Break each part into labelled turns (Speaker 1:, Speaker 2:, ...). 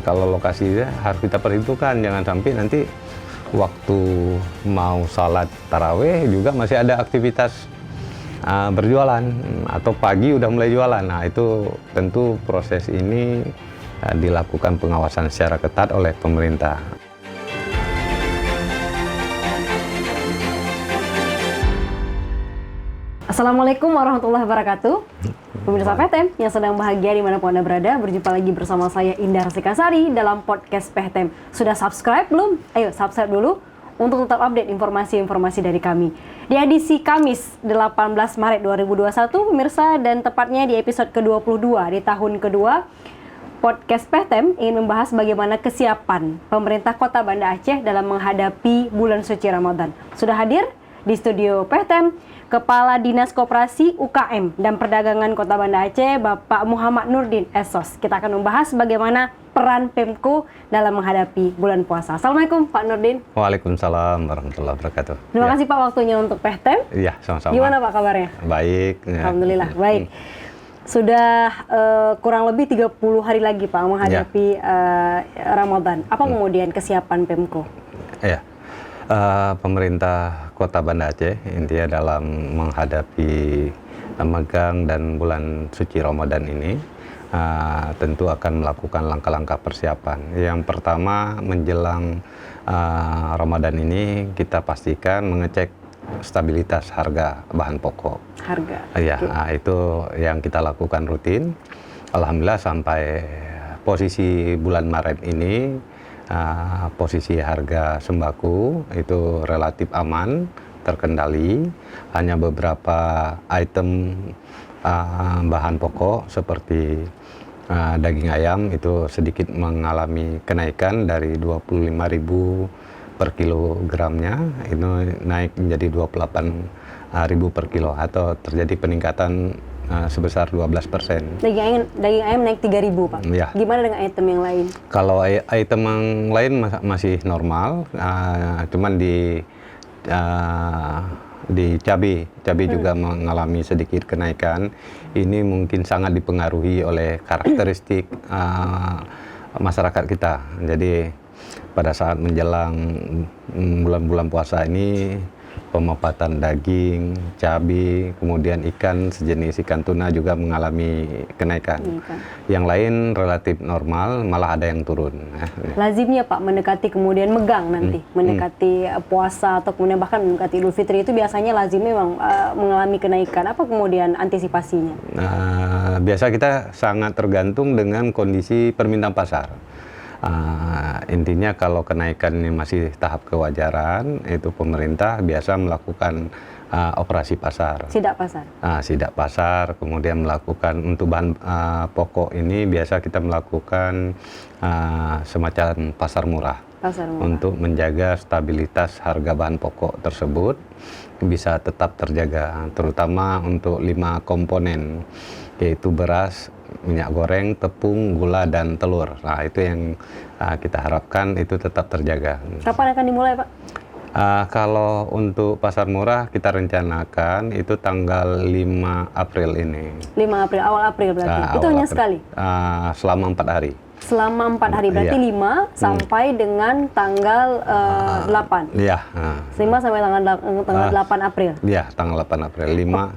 Speaker 1: Kalau lokasi harus kita perhitungkan, jangan sampai nanti waktu mau salat taraweh juga masih ada aktivitas berjualan atau pagi udah mulai jualan. Nah, itu tentu proses ini dilakukan pengawasan secara ketat oleh pemerintah.
Speaker 2: Assalamualaikum warahmatullahi wabarakatuh. Pemirsa PTM yang sedang bahagia dimanapun Anda berada, berjumpa lagi bersama saya Indah Rasikasari dalam podcast PTM. Sudah subscribe belum? Ayo subscribe dulu untuk tetap update informasi-informasi dari kami. Di edisi Kamis 18 Maret 2021, pemirsa, dan tepatnya di episode ke-22 di tahun kedua, podcast PTM ingin membahas bagaimana kesiapan pemerintah Kota Banda Aceh dalam menghadapi bulan suci Ramadan. Sudah hadir di studio PTM Kepala Dinas Koperasi UKM dan Perdagangan Kota Banda Aceh, Bapak Muhammad Nurdin Esos. Kita akan membahas bagaimana peran Pemko dalam menghadapi bulan puasa. Assalamualaikum Pak Nurdin.
Speaker 1: Waalaikumsalam warahmatullahi wabarakatuh.
Speaker 2: Terima kasih Pak waktunya untuk PTM.
Speaker 1: Iya, sama-sama.
Speaker 2: Gimana Pak kabarnya?
Speaker 1: Baik.
Speaker 2: Alhamdulillah, baik. Sudah kurang lebih 30 hari lagi Pak menghadapi Ramadan. Apa kemudian kesiapan Pemko?
Speaker 1: Iya. Pemerintah Kota Banda Aceh intinya dalam menghadapi megang dan bulan suci Ramadan ini tentu akan melakukan langkah-langkah persiapan. Yang pertama, menjelang Ramadan ini kita pastikan mengecek stabilitas harga bahan pokok.
Speaker 2: Harga.
Speaker 1: Ya, itu yang kita lakukan rutin. Alhamdulillah sampai posisi bulan Maret ini posisi harga sembako itu relatif aman, terkendali. Hanya beberapa item bahan pokok seperti daging ayam itu sedikit mengalami kenaikan dari 25.000 per kilogramnya, itu naik menjadi 28.000 per kilo atau terjadi peningkatan sebesar 12%.
Speaker 2: Daging ayam naik 3.000 Pak.
Speaker 1: Ya.
Speaker 2: Gimana dengan item yang lain?
Speaker 1: Kalau item yang lain masih normal, cuman di cabai juga mengalami sedikit kenaikan. Ini mungkin sangat dipengaruhi oleh karakteristik masyarakat kita. Jadi pada saat menjelang bulan-bulan puasa ini, pemepatan daging, cabai, kemudian ikan sejenis ikan tuna juga mengalami kenaikan. Yang lain relatif normal, malah ada yang turun.
Speaker 2: Lazimnya Pak mendekati kemudian megang nanti, mendekati puasa atau kemudian bahkan mendekati Idul Fitri itu biasanya lazimnya memang mengalami kenaikan. Apa kemudian antisipasinya?
Speaker 1: Biasa kita sangat tergantung dengan kondisi permintaan pasar. Intinya kalau kenaikan ini masih tahap kewajaran, itu pemerintah biasa melakukan operasi pasar.
Speaker 2: Sidak pasar.
Speaker 1: Sidak pasar, kemudian melakukan untuk bahan pokok ini biasa kita melakukan semacam pasar murah.
Speaker 2: Pasar murah.
Speaker 1: Untuk menjaga stabilitas harga bahan pokok tersebut bisa tetap terjaga, terutama untuk 5 komponen, yaitu beras, minyak goreng, tepung, gula, dan telur. Nah, itu yang kita harapkan itu tetap terjaga.
Speaker 2: Kapan akan dimulai, Pak?
Speaker 1: Kalau untuk pasar murah kita rencanakan itu tanggal 5 April ini.
Speaker 2: 5 April, awal April berarti? Itu hanya
Speaker 1: April.
Speaker 2: sekali?
Speaker 1: Selama 4 hari.
Speaker 2: Selama 4 hari, berarti 5 sampai dengan tanggal 8?
Speaker 1: Iya.
Speaker 2: 5 sampai tanggal 8 April?
Speaker 1: Iya, tanggal 8 April. 5,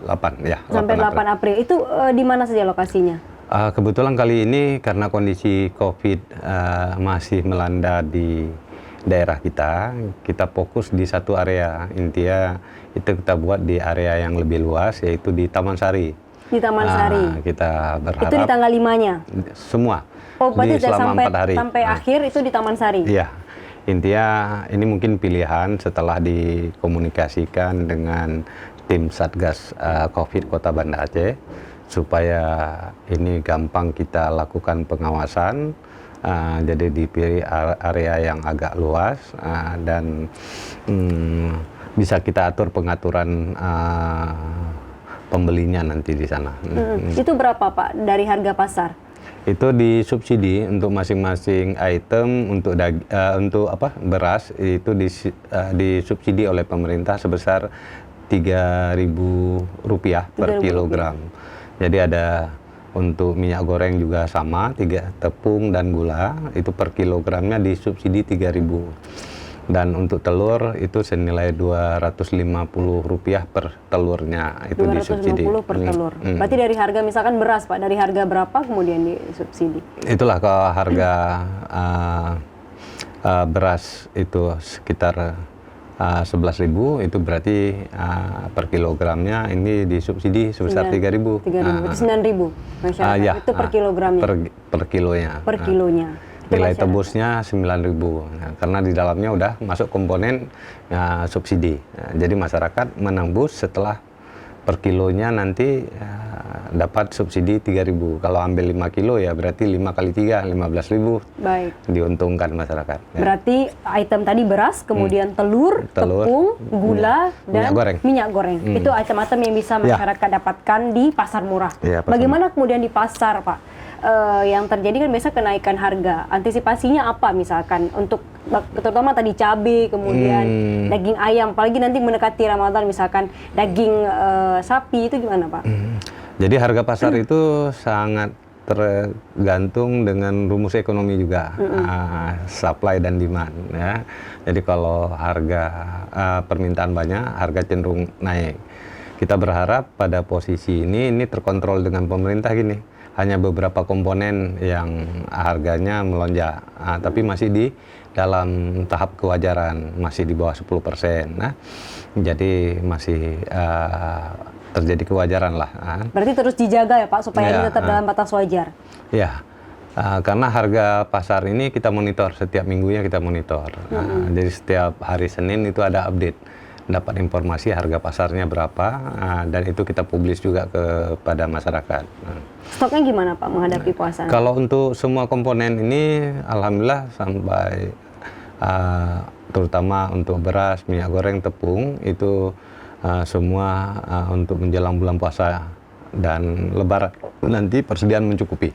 Speaker 1: 8, ya.
Speaker 2: Sampai 8 April. Itu di mana saja lokasinya?
Speaker 1: Kebetulan kali ini karena kondisi COVID masih melanda di daerah kita fokus di satu area. Intinya itu kita buat di area yang lebih luas, yaitu di Taman Sari.
Speaker 2: Di Taman Sari?
Speaker 1: Kita berharap...
Speaker 2: Itu di tanggal 5-nya?
Speaker 1: Semua.
Speaker 2: Oh, berarti
Speaker 1: selama 4 hari.
Speaker 2: Sampai akhir itu di Taman Sari?
Speaker 1: Iya. Intinya ini mungkin pilihan setelah dikomunikasikan dengan tim Satgas COVID Kota Banda Aceh, supaya ini gampang kita lakukan pengawasan. Jadi dipilih area yang agak luas dan bisa kita atur pengaturan pembelinya nanti di sana.
Speaker 2: Itu berapa Pak dari harga pasar?
Speaker 1: Itu disubsidi untuk masing-masing item. Untuk beras itu disubsidi oleh pemerintah sebesar Rp3.000 per kilogram. Jadi ada Untuk minyak goreng juga sama, tepung dan gula itu per kilogramnya disubsidi 3.000. Dan untuk telur itu senilai Rp250 per telurnya itu disubsidi.
Speaker 2: 250 per telur. Berarti dari harga misalkan beras Pak, dari harga berapa kemudian disubsidi?
Speaker 1: Itulah kalau harga beras itu sekitar 11.000, itu berarti per kilogramnya ini disubsidi sebesar 3.000.
Speaker 2: 3.000, 9.000 masyarakat
Speaker 1: Ya,
Speaker 2: itu per kilogramnya?
Speaker 1: Per kilonya.
Speaker 2: Per kilonya. Itu
Speaker 1: Nilai
Speaker 2: masyarakat.
Speaker 1: tebusnya 9.000, karena di dalamnya udah masuk komponen subsidi. Jadi masyarakat menembus setelah per kilonya nanti dapat subsidi 3.000. Kalau ambil 5 kilo ya berarti 5 kali 3, 15.000.
Speaker 2: Baik.
Speaker 1: Diuntungkan masyarakat. Ya.
Speaker 2: Berarti item tadi beras, kemudian telur, tepung, gula, dan minyak goreng. Itu item-item yang bisa masyarakat dapatkan di pasar murah.
Speaker 1: Ya,
Speaker 2: Bagaimana kemudian di pasar, Pak? Yang terjadi kan biasa kenaikan harga. Antisipasinya apa misalkan untuk terutama tadi cabai, kemudian daging ayam, apalagi nanti mendekati Ramadan misalkan daging sapi, itu gimana Pak?
Speaker 1: Jadi harga pasar itu sangat tergantung dengan rumus ekonomi juga, supply dan demand. Ya. Jadi kalau harga permintaan banyak, harga cenderung naik. Kita berharap pada posisi ini terkontrol dengan pemerintah gini. Hanya beberapa komponen yang harganya melonjak, tapi masih di dalam tahap kewajaran, masih di bawah 10%. Nah, jadi masih terjadi kewajaran lah.
Speaker 2: Berarti terus dijaga ya Pak, supaya ini tetap dalam batas wajar?
Speaker 1: Ya, karena harga pasar ini kita monitor, setiap minggunya kita monitor. Jadi setiap hari Senin itu ada update, dapat informasi harga pasarnya berapa, dan itu kita publis juga kepada masyarakat.
Speaker 2: Stoknya gimana Pak menghadapi puasa?
Speaker 1: Kalau untuk semua komponen ini, alhamdulillah sampai terutama untuk beras, minyak goreng, tepung itu semua untuk menjelang bulan puasa dan Lebaran nanti persediaan mencukupi.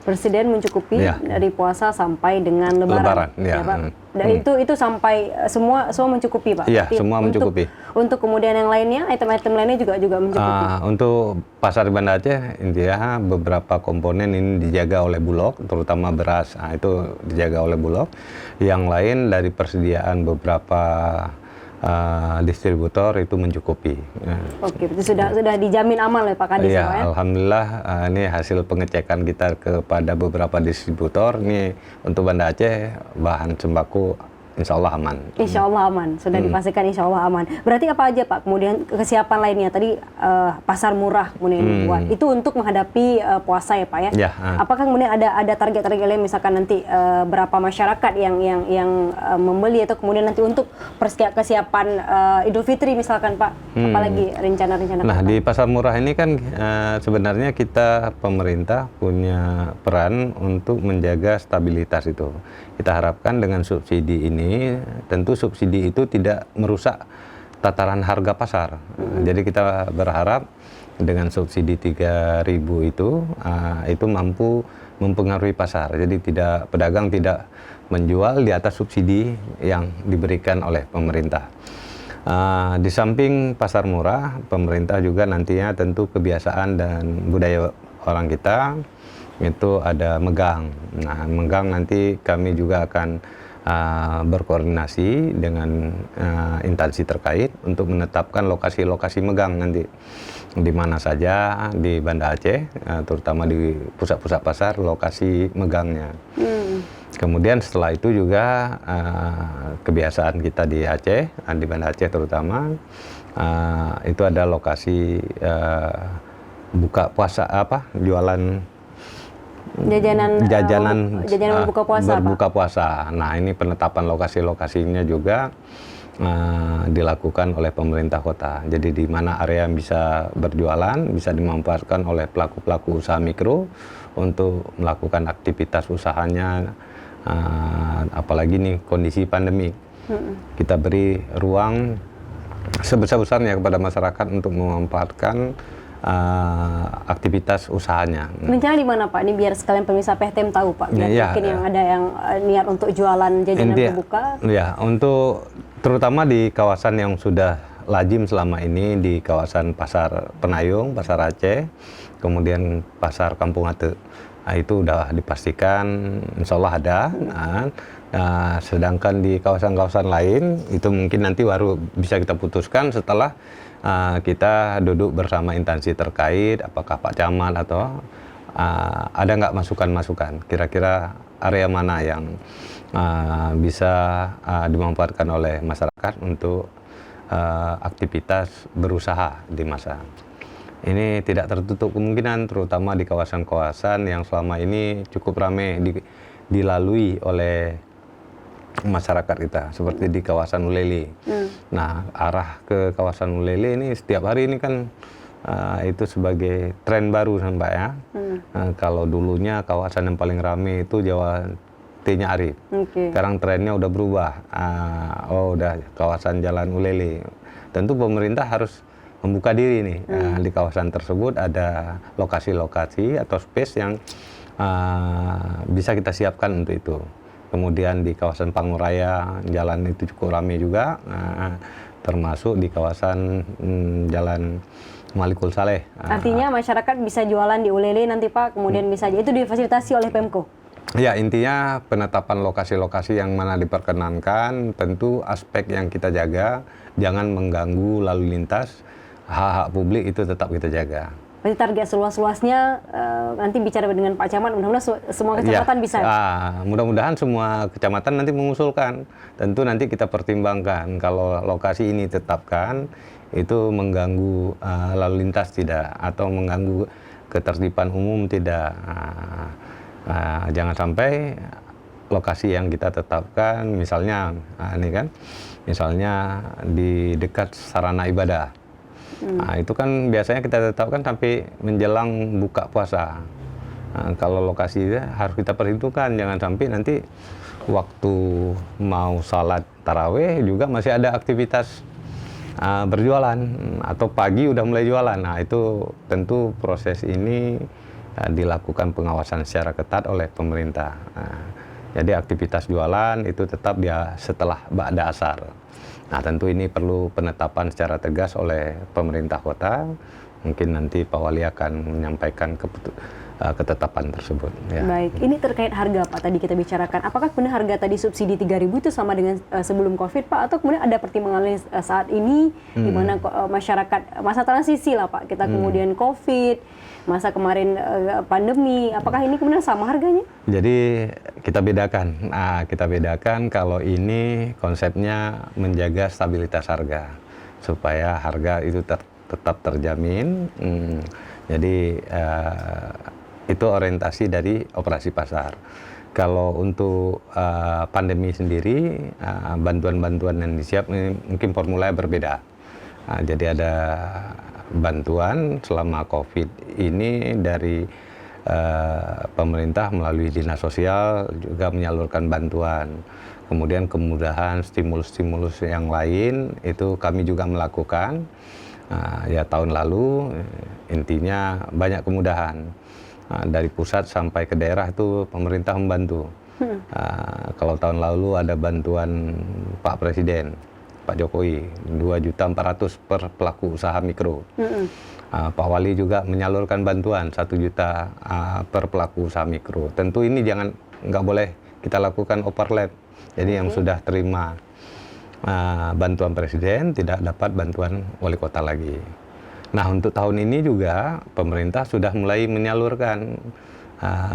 Speaker 2: Persediaan mencukupi dari puasa sampai dengan Lebaran.
Speaker 1: Ya,
Speaker 2: Pak. Dan itu sampai semua mencukupi Pak.
Speaker 1: Iya, semua mencukupi.
Speaker 2: Untuk kemudian yang lainnya, item-item lainnya juga mencukupi.
Speaker 1: Untuk pasar di Banda Aceh, intinya beberapa komponen ini dijaga oleh Bulog, terutama beras, itu dijaga oleh Bulog. Yang lain dari persediaan beberapa distributor itu mencukupi.
Speaker 2: Oke, itu sudah dijamin aman oleh Pak Kadis
Speaker 1: ya?
Speaker 2: Ya?
Speaker 1: Alhamdulillah, ini hasil pengecekan kita kepada beberapa distributor. Ini untuk Banda Aceh bahan sembako insya Allah aman.
Speaker 2: Insya Allah aman, sudah dipastikan insya Allah aman. Berarti apa aja Pak? Kemudian kesiapan lainnya tadi pasar murah kemudian dibuat. Itu untuk menghadapi puasa ya Pak ya? Apakah kemudian ada target-target lain misalkan nanti berapa masyarakat yang membeli atau kemudian nanti untuk kesiapan Idul Fitri misalkan Pak? Apalagi rencana-rencana?
Speaker 1: Nah di pasar murah ini kan sebenarnya kita pemerintah punya peran untuk menjaga stabilitas itu. Kita harapkan dengan subsidi ini, tentu subsidi itu tidak merusak tataran harga pasar. Jadi kita berharap dengan subsidi 3.000 itu mampu mempengaruhi pasar. Jadi pedagang tidak menjual di atas subsidi yang diberikan oleh pemerintah. Di samping pasar murah, pemerintah juga nantinya tentu kebiasaan dan budaya orang kita itu ada megang. Nah, megang nanti kami juga akan berkoordinasi dengan instansi terkait untuk menetapkan lokasi-lokasi megang nanti di mana saja di Banda Aceh, terutama di pusat-pusat pasar lokasi megangnya. Kemudian setelah itu juga kebiasaan kita di Aceh, di Banda Aceh terutama, itu ada lokasi buka puasa jualan jajanan berbuka puasa. Nah ini penetapan lokasi-lokasinya juga dilakukan oleh pemerintah kota. Jadi di mana area yang bisa berjualan bisa dimanfaatkan oleh pelaku-pelaku usaha mikro untuk melakukan aktivitas usahanya. Apalagi nih kondisi pandemi, kita beri ruang sebesar-besarnya kepada masyarakat untuk memanfaatkan aktivitas usahanya.
Speaker 2: Rencana di mana Pak? Ini biar sekalian pemirsa PHTM tahu Pak. Biar mungkin yang ada yang niat untuk jualan jajanan terbuka.
Speaker 1: Ya, untuk terutama di kawasan yang sudah lazim selama ini di kawasan Pasar Penayung, Pasar Aceh, kemudian Pasar Kampung Ate. Nah, itu udah dipastikan insya Allah ada. Sedangkan di kawasan-kawasan lain itu mungkin nanti baru bisa kita putuskan setelah kita duduk bersama instansi terkait, apakah Pak Camat atau ada nggak masukan-masukan kira-kira area mana yang bisa dimanfaatkan oleh masyarakat untuk aktivitas berusaha di masa ini. Tidak tertutup kemungkinan terutama di kawasan-kawasan yang selama ini cukup ramai dilalui oleh masyarakat kita, seperti di kawasan Ulele. Nah, arah ke kawasan Ulele ini setiap hari ini kan itu sebagai tren baru Mbak ya. Kalau dulunya kawasan yang paling ramai itu Jawa T-nya Arif. Sekarang trennya udah berubah. Udah kawasan Jalan Ulele. Tentu pemerintah harus membuka diri nih. Di kawasan tersebut ada lokasi-lokasi atau space yang bisa kita siapkan untuk itu. Kemudian di kawasan Panguraya, jalan itu cukup ramai juga, termasuk di kawasan Jalan Malikul Saleh.
Speaker 2: Artinya masyarakat bisa jualan di Ulele nanti Pak, kemudian bisa itu difasilitasi oleh Pemko?
Speaker 1: Ya, intinya penetapan lokasi-lokasi yang mana diperkenankan, tentu aspek yang kita jaga, jangan mengganggu lalu lintas, hak-hak publik itu tetap kita jaga.
Speaker 2: Berarti target seluas-luasnya nanti bicara dengan Pak Camat, mudah-mudahan semua kecamatan bisa.
Speaker 1: Mudah-mudahan semua kecamatan nanti mengusulkan. Tentu nanti kita pertimbangkan kalau lokasi ini tetapkan itu mengganggu lalu lintas tidak atau mengganggu ketertiban umum tidak. Jangan sampai lokasi yang kita tetapkan misalnya ini kan, misalnya di dekat sarana ibadah. Nah, itu kan biasanya kita tetapkan sampai menjelang buka puasa. Kalau lokasi itu harus kita perhitungkan, jangan sampai nanti waktu mau salat taraweh juga masih ada aktivitas berjualan atau pagi udah mulai jualan. Nah, itu tentu proses ini dilakukan pengawasan secara ketat oleh pemerintah. Jadi aktivitas jualan itu tetap dia setelah ba'da asar. Nah, tentu ini perlu penetapan secara tegas oleh pemerintah kota. Mungkin nanti Pak Wali akan menyampaikan ketetapan tersebut. Ya.
Speaker 2: Baik, ini terkait harga Pak tadi kita bicarakan. Apakah benar harga tadi subsidi 3.000 itu sama dengan sebelum COVID Pak? Atau kemudian ada pertimbangan saat ini di mana masyarakat masa transisi lah Pak, kita kemudian COVID, masa kemarin pandemi, apakah ini kemudian sama harganya? Jadi
Speaker 1: kita bedakan kalau ini konsepnya menjaga stabilitas harga supaya harga itu tetap terjamin. Jadi itu orientasi dari operasi pasar. Kalau untuk pandemi sendiri, bantuan-bantuan yang disiapkan mungkin formulanya berbeda. Jadi ada bantuan selama COVID ini dari pemerintah melalui dinas sosial juga menyalurkan bantuan. Kemudian kemudahan stimulus-stimulus yang lain itu kami juga melakukan. Ya tahun lalu intinya banyak kemudahan. Dari pusat sampai ke daerah itu pemerintah membantu. Kalau tahun lalu ada bantuan Pak Presiden, Pak Jokowi, 2.400.000 per pelaku usaha mikro. Pak Wali juga menyalurkan bantuan 1 juta per pelaku usaha mikro. Tentu ini nggak boleh kita lakukan overlap. Jadi yang sudah terima bantuan Presiden tidak dapat bantuan wali kota lagi. Nah, untuk tahun ini juga pemerintah sudah mulai menyalurkan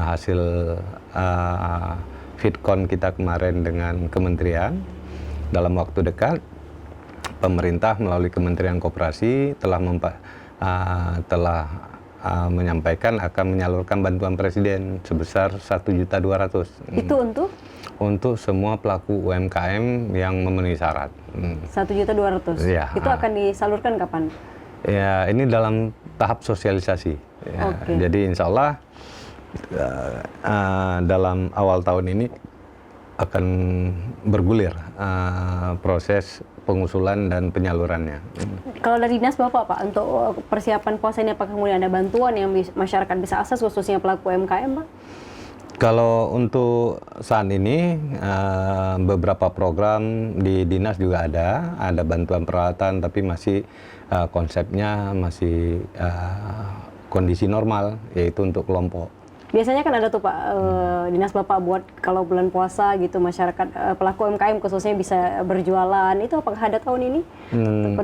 Speaker 1: hasil Fitcon kita kemarin dengan kementerian. Dalam waktu dekat, pemerintah melalui Kementerian Koperasi telah menyampaikan akan menyalurkan bantuan Presiden sebesar 1.200.000.
Speaker 2: Itu untuk?
Speaker 1: Untuk semua pelaku UMKM yang memenuhi syarat.
Speaker 2: 1.200.000.
Speaker 1: Ya,
Speaker 2: itu akan disalurkan kapan?
Speaker 1: Ya, ini dalam tahap sosialisasi. Ya, jadi insya Allah dalam awal tahun ini akan bergulir proses pengusulan dan penyalurannya.
Speaker 2: Kalau dari dinas Bapak Pak, untuk persiapan puasa ini apakah kemudian ada bantuan yang masyarakat bisa akses khususnya pelaku UMKM Pak?
Speaker 1: Kalau untuk saat ini beberapa program di dinas juga ada bantuan peralatan, tapi masih konsepnya masih kondisi normal, yaitu untuk kelompok.
Speaker 2: Biasanya kan ada tuh Pak, dinas Bapak buat kalau bulan puasa gitu masyarakat pelaku UMKM khususnya bisa berjualan. Itu apakah ada tahun ini?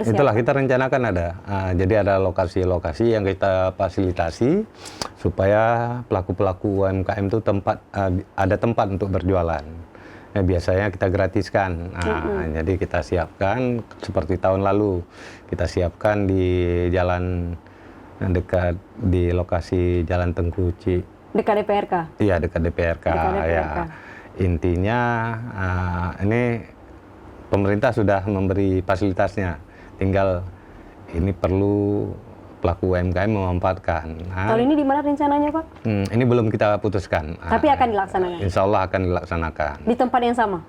Speaker 1: Itulah kita rencanakan ada. Jadi ada lokasi-lokasi yang kita fasilitasi supaya pelaku-pelaku UMKM itu ada tempat untuk berjualan. Ya, biasanya kita gratiskan. Jadi kita siapkan seperti tahun lalu. Kita siapkan di jalan dekat di lokasi Jalan Tengkuci.
Speaker 2: Dekat DPRK?
Speaker 1: Iya, dekat DPRK.
Speaker 2: Dekat DPRK.
Speaker 1: Ya. Intinya ini pemerintah sudah memberi fasilitasnya. Tinggal ini perlu pelaku UMKM memanfaatkan.
Speaker 2: Tahun ini di mana rencananya Pak?
Speaker 1: Ini belum kita putuskan.
Speaker 2: Tapi akan dilaksanakan?
Speaker 1: Insya Allah akan dilaksanakan.
Speaker 2: Di tempat yang sama?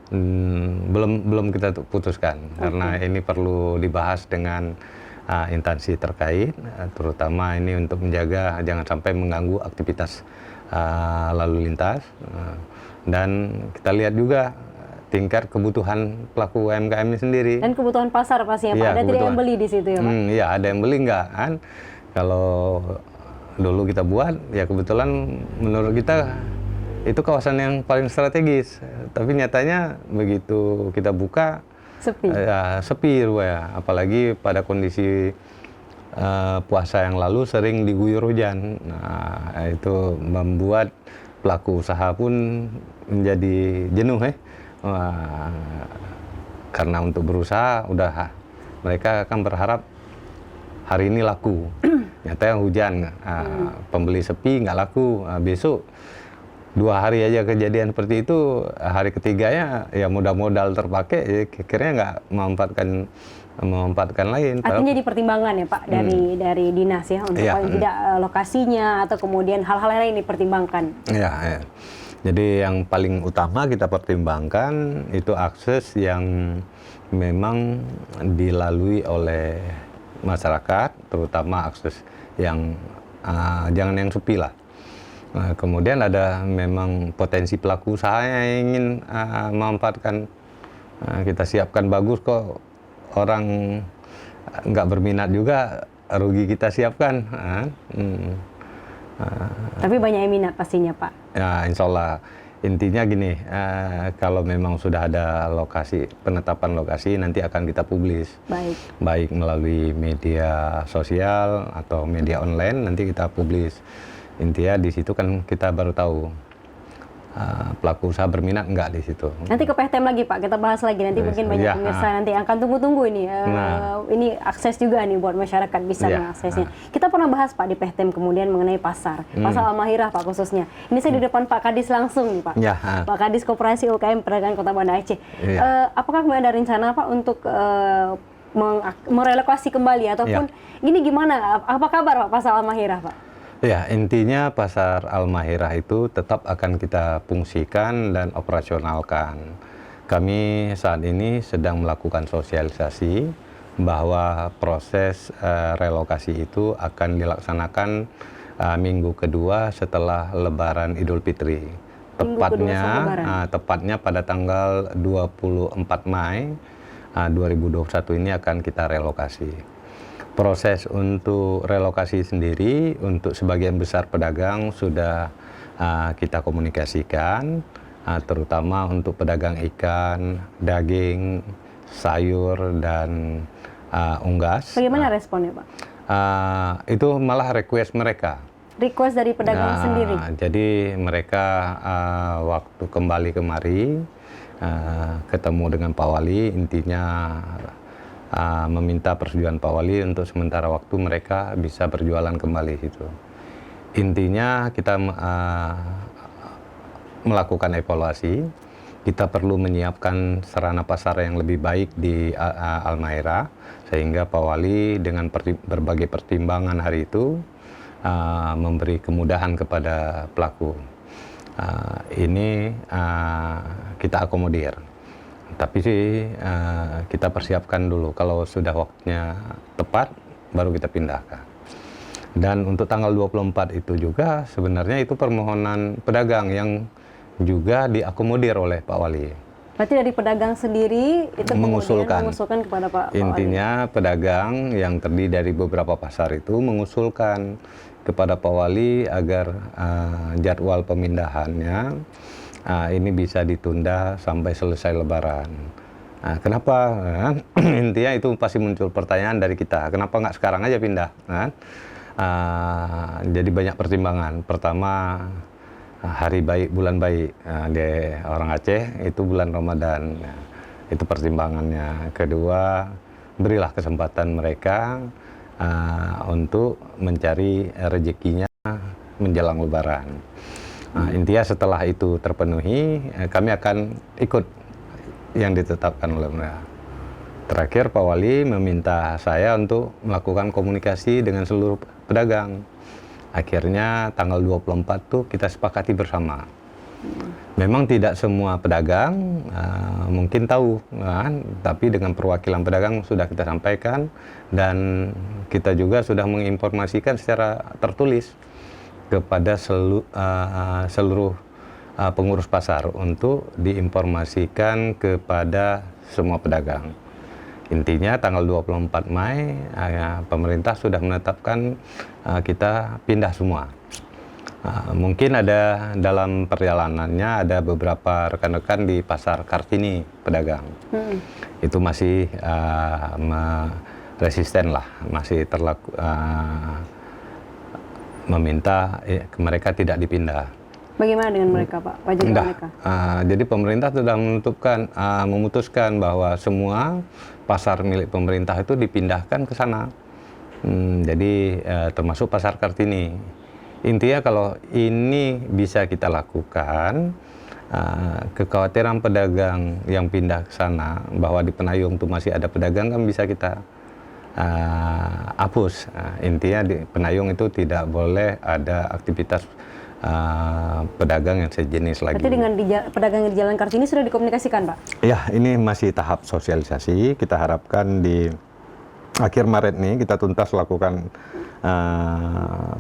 Speaker 1: Belum kita putuskan. Karena ini perlu dibahas dengan instansi terkait, terutama ini untuk menjaga jangan sampai mengganggu aktivitas lalu lintas, dan kita lihat juga tingkat kebutuhan pelaku UMKM ini sendiri.
Speaker 2: Dan kebutuhan pasar pastinya Pak, ada tidak yang beli di situ ya Pak?
Speaker 1: Iya, ada yang beli nggak kan? Kalau dulu kita buat, ya kebetulan menurut kita itu kawasan yang paling strategis, tapi nyatanya begitu kita buka,
Speaker 2: sepi.
Speaker 1: Sepi ya, apalagi pada kondisi puasa yang lalu sering diguyur hujan. Nah, itu membuat pelaku usaha pun menjadi jenuh karena untuk berusaha mereka akan berharap hari ini laku. Nyatanya hujan, pembeli sepi nggak laku. Besok 2 hari aja kejadian seperti itu, hari ketiganya ya modal terpakai, ya akhirnya nggak memanfaatkan lain.
Speaker 2: Artinya dipertimbangkan ya Pak dari dinas ya untuk paling tidak lokasinya atau kemudian hal-hal lain dipertimbangkan.
Speaker 1: Ya. Jadi yang paling utama kita pertimbangkan itu akses yang memang dilalui oleh masyarakat, terutama akses yang jangan yang sepi lah. Kemudian ada memang potensi pelaku usaha yang ingin memanfaatkan, kita siapkan bagus kok, orang nggak berminat juga rugi kita siapkan.
Speaker 2: Tapi banyak yang minat pastinya Pak.
Speaker 1: Ya, insya Allah. Intinya gini, kalau memang sudah ada penetapan lokasi, nanti akan kita publis. Baik melalui media sosial atau media online, nanti kita publis. Intinya di situ kan kita baru tahu pelaku usaha berminat enggak di situ.
Speaker 2: Nanti ke PHTM lagi Pak, kita bahas lagi. Nanti mungkin banyak pemirsa nanti akan tunggu-tunggu ini. Ini akses juga nih buat masyarakat bisa mengaksesnya. Kita pernah bahas Pak di PHTM kemudian mengenai pasar Al-Mahirah Pak khususnya. Ini saya di depan Pak Kadis langsung nih Pak. Pak Kadis Koperasi UKM Perdagangan Kota Banda Aceh. Apakah kemudian ada rencana Pak untuk merelokasi kembali ataupun ini gimana? Apa kabar Pak pasar Al-Mahirah Pak?
Speaker 1: Ya, intinya pasar Al-Mahirah itu tetap akan kita fungsikan dan operasionalkan. Kami saat ini sedang melakukan sosialisasi bahwa proses relokasi itu akan dilaksanakan minggu kedua setelah Lebaran Idul Fitri. Tepatnya pada tanggal 24 Mei 2021 ini akan kita relokasi. Proses untuk relokasi sendiri untuk sebagian besar pedagang sudah kita komunikasikan, terutama untuk pedagang ikan, daging, sayur, dan unggas.
Speaker 2: Bagaimana responnya Pak?
Speaker 1: Itu malah request mereka.
Speaker 2: Request dari pedagang sendiri?
Speaker 1: Jadi mereka waktu kembali kemari, ketemu dengan Pak Wali, intinya meminta persetujuan Pak Wali untuk sementara waktu mereka bisa berjualan kembali itu. Intinya kita melakukan evaluasi, kita perlu menyiapkan sarana pasar yang lebih baik di Al-Mahirah, sehingga Pak Wali dengan berbagai pertimbangan hari itu memberi kemudahan kepada pelaku. Ini kita akomodir. Tapi kita persiapkan dulu, kalau sudah waktunya tepat, baru kita pindahkan. Dan untuk tanggal 24 itu juga sebenarnya itu permohonan pedagang yang juga diakomodir oleh Pak Wali.
Speaker 2: Berarti dari pedagang sendiri itu
Speaker 1: Mengusulkan.
Speaker 2: mengusulkan kepada Pak Wali.
Speaker 1: Intinya pedagang yang terdiri dari beberapa pasar itu mengusulkan kepada Pak Wali agar jadwal pemindahannya ini bisa ditunda sampai selesai Lebaran. Nah, kenapa? Intinya itu pasti muncul pertanyaan dari kita, kenapa nggak sekarang aja pindah? Jadi banyak pertimbangan. Pertama, hari baik, bulan baik di orang Aceh itu bulan Ramadan. Itu pertimbangannya. Kedua, berilah kesempatan mereka untuk mencari rezekinya menjelang Lebaran. Intinya setelah itu terpenuhi, kami akan ikut yang ditetapkan oleh mereka. Terakhir Pak Wali meminta saya untuk melakukan komunikasi dengan seluruh pedagang. Akhirnya tanggal 24 tuh kita sepakati bersama. Memang tidak semua pedagang mungkin tahu, kan? Tapi dengan perwakilan pedagang sudah kita sampaikan dan kita juga sudah menginformasikan secara tertulis kepada seluruh pengurus pasar untuk diinformasikan kepada semua pedagang. Intinya tanggal 24 Mei pemerintah sudah menetapkan kita pindah semua. Mungkin ada dalam perjalanannya ada beberapa rekan-rekan di pasar Kartini pedagang. Itu masih resisten lah, masih meminta mereka tidak dipindah.
Speaker 2: Bagaimana dengan mereka, Pak? Wajib mereka?
Speaker 1: Jadi pemerintah sudah memutuskan bahwa semua pasar milik pemerintah itu dipindahkan ke sana. Jadi termasuk pasar Kartini. Intinya kalau ini bisa kita lakukan, kekhawatiran pedagang yang pindah ke sana bahwa di Penayung itu masih ada pedagang kan bisa kita hapus. Intinya di Penayung itu tidak boleh ada aktivitas pedagang yang sejenis lagi.
Speaker 2: Berarti dengan pedagang di Jalan Kartini sudah dikomunikasikan, Pak?
Speaker 1: Ya, ini masih tahap sosialisasi. Kita harapkan di akhir Maret nih kita tuntas lakukan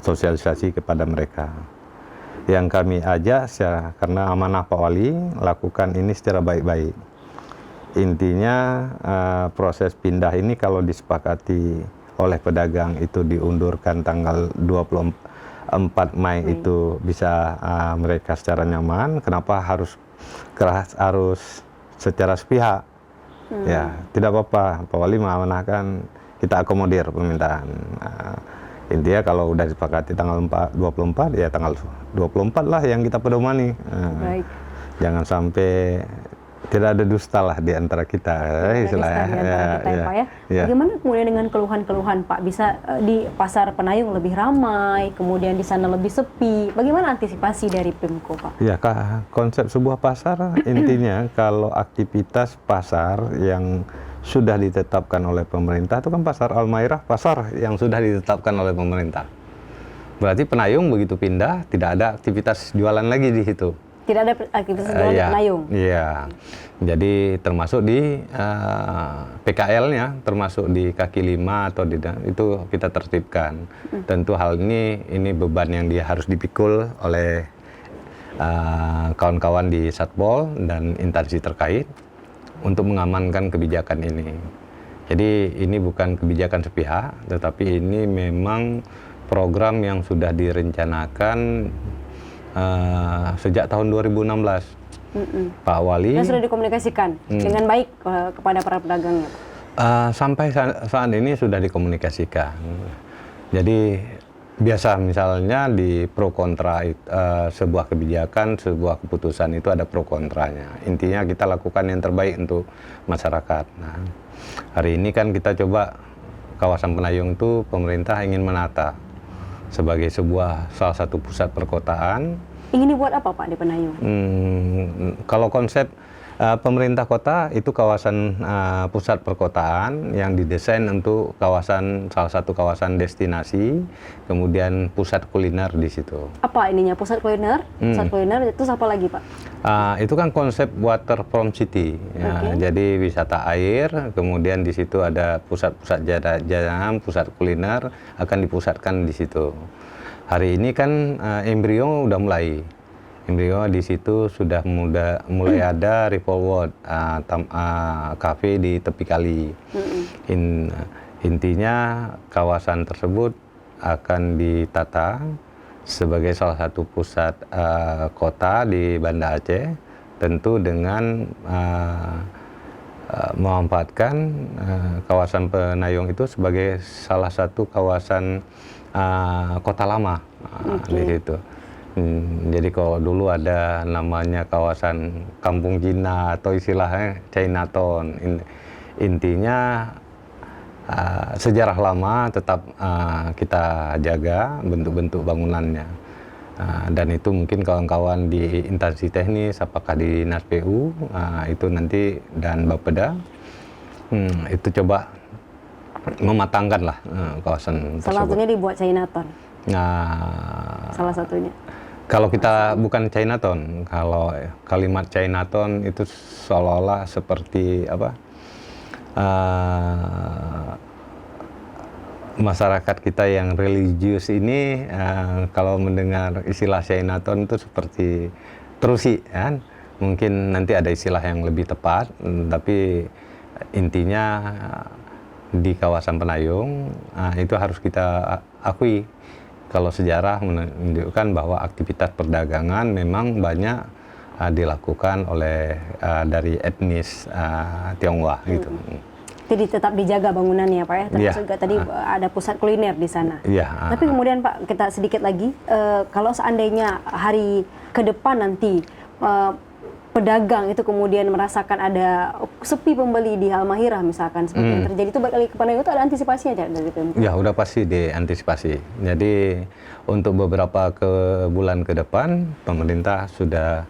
Speaker 1: sosialisasi kepada mereka. Yang kami ajak karena amanah Pak Wali, lakukan ini secara baik-baik. Intinya proses pindah ini kalau disepakati oleh pedagang itu diundurkan tanggal 24 Mei itu bisa mereka secara nyaman. Kenapa harus secara sepihak? Ya, tidak apa-apa. Pak Wali mengamanahkan kita akomodir permintaan. Intinya kalau udah disepakati tanggal 24 ya tanggal 24 lah yang kita pedomani.
Speaker 2: Baik.
Speaker 1: Jangan sampai tidak ada dusta lah di antara kita,
Speaker 2: Pak ya. Bagaimana kemudian dengan keluhan-keluhan Pak? Bisa di pasar Penayung lebih ramai, kemudian di sana lebih sepi. Bagaimana antisipasi dari Pemko, Pak?
Speaker 1: Ya, konsep sebuah pasar intinya kalau aktivitas pasar yang sudah ditetapkan oleh pemerintah itu kan pasar Almairah, pasar yang sudah ditetapkan oleh pemerintah. Berarti Penayung begitu pindah tidak ada aktivitas jualan lagi di situ.
Speaker 2: Tidak ada aktivitas jualan di Penayung?
Speaker 1: Iya, jadi termasuk di PKL-nya, termasuk di kaki 5 atau itu kita tertibkan. Tentu hal ini beban yang dia harus dipikul oleh kawan-kawan di Satpol dan instansi terkait untuk mengamankan kebijakan ini. Jadi ini bukan kebijakan sepihak, tetapi ini memang program yang sudah direncanakan sejak tahun 2016. Pak Wali.
Speaker 2: Dan sudah dikomunikasikan dengan baik kepada para pedagangnya, Pak?
Speaker 1: Sampai saat ini sudah dikomunikasikan. Jadi biasa misalnya di pro kontra sebuah kebijakan, sebuah keputusan itu ada pro kontranya. Intinya kita lakukan yang terbaik untuk masyarakat. Nah, hari ini kan kita coba kawasan Penayung itu pemerintah ingin menata sebagai salah satu pusat perkotaan.
Speaker 2: Ingin dibuat apa Pak di Penayung?
Speaker 1: Kalau konsep Pemerintah kota itu kawasan pusat perkotaan yang didesain untuk salah satu kawasan destinasi, kemudian pusat kuliner di situ.
Speaker 2: Apa ininya pusat kuliner? Pusat kuliner itu apa lagi Pak?
Speaker 1: Itu kan konsep waterfront city, ya, jadi wisata air, kemudian di situ ada pusat-pusat jajanan, pusat kuliner akan dipusatkan di situ. Hari ini kan embrio udah mulai. Embrio di situ sudah mulai ada Ripple World, cafe di tepi kali. Intinya kawasan tersebut akan ditata sebagai salah satu pusat kota di Banda Aceh, tentu dengan memanfaatkan kawasan Penayung itu sebagai salah satu kawasan kota lama di situ. Jadi kalau dulu ada namanya kawasan Kampung Cina atau istilahnya Chinatown, intinya sejarah lama tetap kita jaga bentuk-bentuk bangunannya. Dan itu mungkin kawan-kawan di instansi teknis, apakah di Dinas PU, itu nanti dan Bapeda, itu coba mematangkan lah kawasan tersebut.
Speaker 2: Salah satunya dibuat Chinatown. Salah satunya.
Speaker 1: Kalau kita bukan Chinatown, kalau kalimat Chinatown itu seolah-olah seperti apa? Masyarakat kita yang religius ini kalau mendengar istilah Chinatown itu seperti terusi, kan? Mungkin nanti ada istilah yang lebih tepat, tapi intinya di kawasan Penayung itu harus kita akui. Kalau sejarah menunjukkan bahwa aktivitas perdagangan memang banyak dilakukan oleh dari etnis Tionghoa gitu.
Speaker 2: Jadi tetap dijaga bangunannya Pak ya, termasuk juga tadi ada pusat kuliner di sana. Tapi kemudian Pak, kita sedikit lagi, kalau seandainya hari ke depan nanti pedagang itu kemudian merasakan ada sepi pembeli di Halmahera misalkan seperti yang terjadi itu balik lagi ke Penayung, itu ada antisipasinya dari PMK?
Speaker 1: Ya udah pasti diantisipasi. Jadi untuk beberapa bulan ke depan pemerintah sudah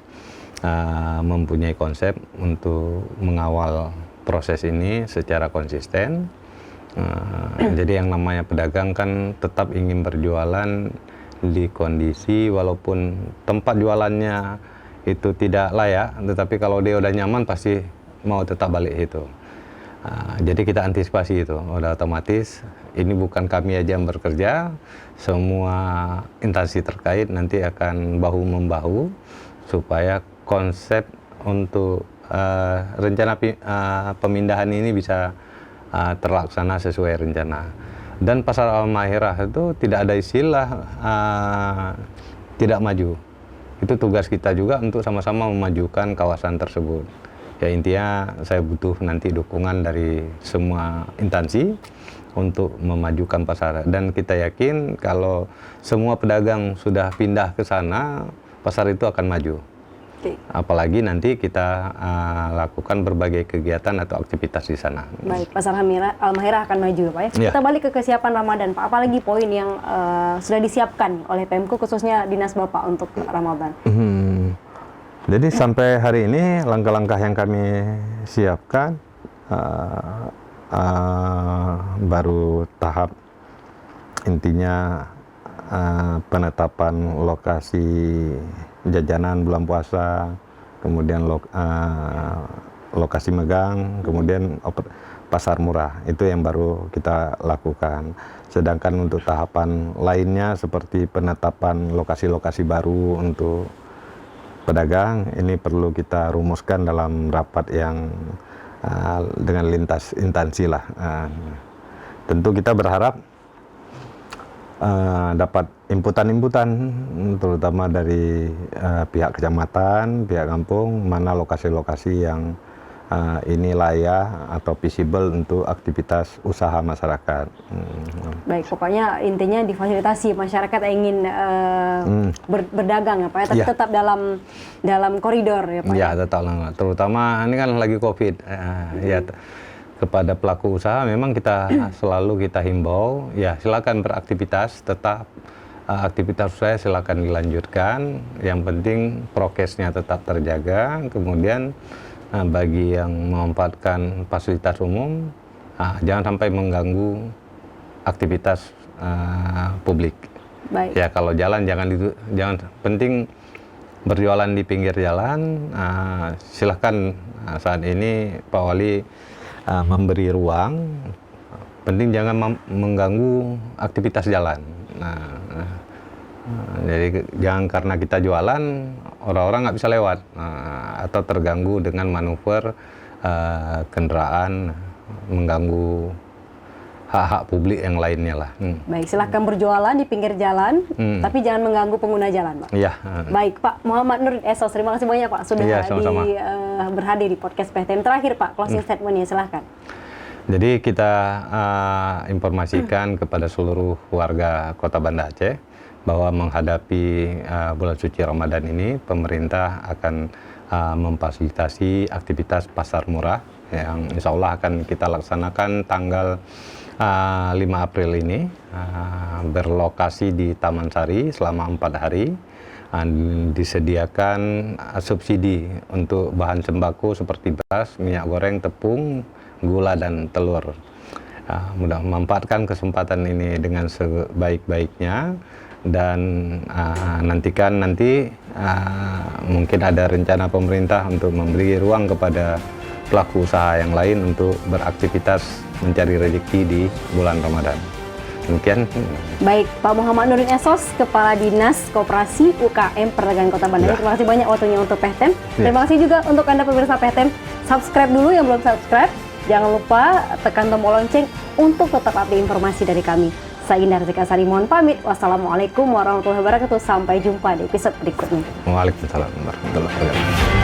Speaker 1: mempunyai konsep untuk mengawal proses ini secara konsisten. Jadi yang namanya pedagang kan tetap ingin berjualan di kondisi walaupun tempat jualannya itu tidak layak, tetapi kalau dia udah nyaman pasti mau tetap balik itu. Jadi kita antisipasi itu, udah otomatis ini bukan kami aja yang bekerja, semua instansi terkait nanti akan bahu-membahu supaya konsep untuk rencana pemindahan ini bisa terlaksana sesuai rencana. Dan pasar Halmahera itu tidak ada istilah tidak maju. Itu tugas kita juga untuk sama-sama memajukan kawasan tersebut. Ya intinya saya butuh nanti dukungan dari semua instansi untuk memajukan pasar. Dan kita yakin kalau semua pedagang sudah pindah ke sana, pasar itu akan maju. Apalagi nanti kita lakukan berbagai kegiatan atau aktivitas di sana.
Speaker 2: Baik, pasar Halmahera akan maju Pak ya. Kita balik ke kesiapan Ramadan Pak. Apalagi poin yang sudah disiapkan oleh Pemko khususnya Dinas Bapak untuk Ramadan?
Speaker 1: Jadi sampai hari ini langkah-langkah yang kami siapkan baru tahap intinya penetapan lokasi jajanan bulan puasa, kemudian lokasi megang, kemudian pasar murah. Itu yang baru kita lakukan. Sedangkan untuk tahapan lainnya seperti penetapan lokasi-lokasi baru untuk pedagang, ini perlu kita rumuskan dalam rapat yang dengan lintas instansi lah. Tentu kita berharap dapat inputan-inputan terutama dari pihak kecamatan, pihak kampung, mana lokasi-lokasi yang ini layak atau visible untuk aktivitas usaha masyarakat.
Speaker 2: Baik, pokoknya intinya difasilitasi masyarakat yang ingin berdagang ya Pak ya, tapi tetap dalam koridor ya Pak.
Speaker 1: Ya, tetap, terutama ini kan lagi COVID. Ya, kepada pelaku usaha memang kita selalu kita himbau, ya silakan beraktivitas, tetap aktivitas usaha silakan dilanjutkan. Yang penting prokesnya tetap terjaga, kemudian bagi yang memanfaatkan fasilitas umum, jangan sampai mengganggu aktivitas publik.
Speaker 2: Baik.
Speaker 1: Ya kalau jalan jangan penting berjualan di pinggir jalan. Silahkan saat ini Pak Wali memberi ruang. Penting jangan mengganggu aktivitas jalan. Jadi jangan karena kita jualan orang-orang nggak bisa lewat atau terganggu dengan manuver kendaraan mengganggu hak-hak publik yang lainnya lah.
Speaker 2: Baik, silahkan berjualan di pinggir jalan, tapi jangan mengganggu pengguna jalan, Pak.
Speaker 1: Iya.
Speaker 2: Baik, Pak Muhammad Nurdin Esos, terima kasih banyak Pak sudah
Speaker 1: sama-sama.
Speaker 2: berhadir di podcast PTM. Terakhir Pak, closing statement-nya silahkan.
Speaker 1: Jadi kita informasikan kepada seluruh warga Kota Banda Aceh bahwa menghadapi bulan suci Ramadan ini, pemerintah akan memfasilitasi aktivitas pasar murah yang insya Allah akan kita laksanakan tanggal 5 April ini, berlokasi di Taman Sari selama 4 hari. Disediakan subsidi untuk bahan sembako seperti beras, minyak goreng, tepung, gula, dan telur. Mudah memanfaatkan kesempatan ini dengan sebaik-baiknya, dan nanti mungkin ada rencana pemerintah untuk memberi ruang kepada pelaku usaha yang lain untuk beraktivitas mencari rezeki di bulan Ramadan. Demikian.
Speaker 2: Baik, Pak Muhammad Nurdin Esos, Kepala Dinas Koperasi UKM Perdagangan Kota Banda. Terima kasih banyak waktunya untuk PTM. Terima kasih juga untuk Anda pemirsa PTM. Subscribe dulu yang belum subscribe. Jangan lupa tekan tombol lonceng untuk tetap update informasi dari kami. Saya Indar Sekasari mohon pamit. Wassalamualaikum warahmatullahi wabarakatuh. Sampai jumpa di episode berikutnya.
Speaker 1: Waalaikumsalam warahmatullahi wabarakatuh.